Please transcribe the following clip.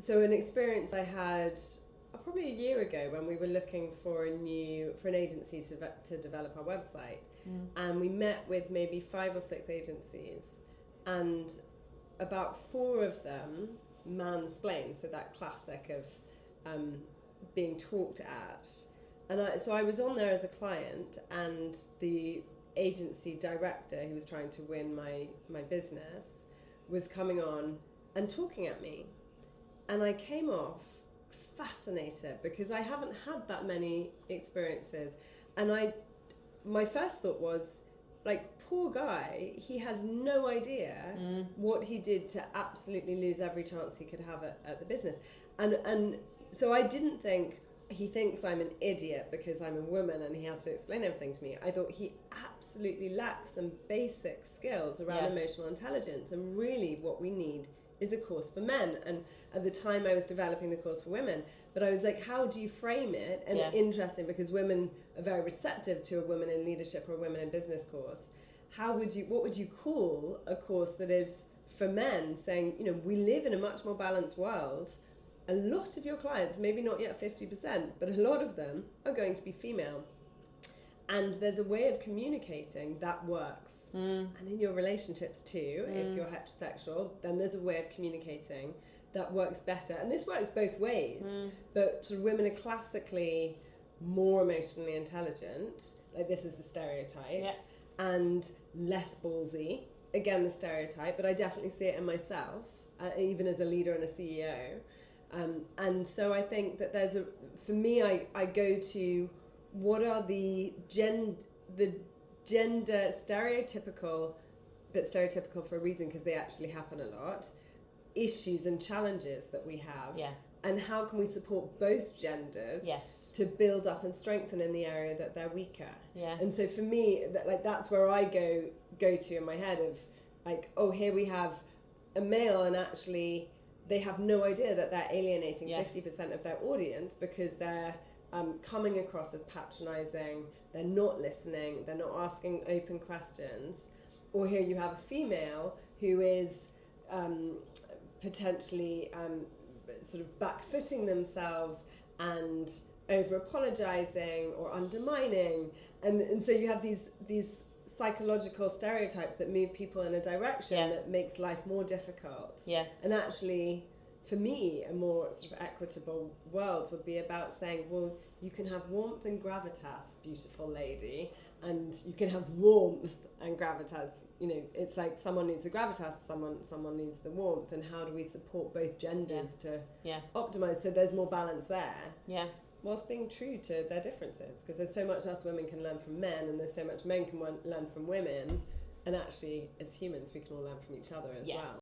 So an experience I had probably a year ago when we were looking for an agency to develop our website, and we met with maybe 5 or 6 agencies, and about 4 of them mansplained, so that classic of being talked at. And so I was on there as a client, and the agency director who was trying to win my business was coming on and talking at me. And I came off fascinated because I haven't had that many experiences. And my first thought was, like, poor guy, he has no idea what he did to absolutely lose every chance he could have at the business. And so I didn't think, he thinks I'm an idiot because I'm a woman and he has to explain everything to me. I thought he absolutely lacks some basic skills around emotional intelligence, and really what we need is a course for men. And at the time I was developing the course for women, but I was like, how do you frame it? And interesting, because women are very receptive to a women in leadership or a women in business course. What would you call a course that is for men, saying, you know, we live in a much more balanced world. A lot of your clients, maybe not yet 50%, but a lot of them are going to be female. And there's a way of communicating that works. And in your relationships too, if you're heterosexual, then there's a way of communicating that works better. And this works both ways, but sort of women are classically more emotionally intelligent, like this is the stereotype, and less ballsy, again the stereotype, but I definitely see it in myself, even as a leader and a CEO. And so I think that for me, I go to what are the gender stereotypical, but stereotypical for a reason because they actually happen a lot, issues and challenges that we have. And how can we support both genders to build up and strengthen in the area that they're weaker? And so for me, that's where I go to in my head of, like, oh, here we have a male and actually they have no idea that they're alienating 50% of their audience because they're coming across as patronizing, they're not listening, they're not asking open questions. Or here you have a female who is potentially sort of backfooting themselves and over apologizing or undermining. And so you have these psychological stereotypes that move people in a direction that makes life more difficult. And actually, for me, a more sort of equitable world would be about saying, well, you can have warmth and gravitas, beautiful lady, and you can have warmth and gravitas. You know, it's like someone needs the gravitas, someone needs the warmth, and how do we support both genders to optimize so there's more balance there? Whilst being true to their differences, because there's so much us women can learn from men, and there's so much men can learn from women, and actually as humans we can all learn from each other as well.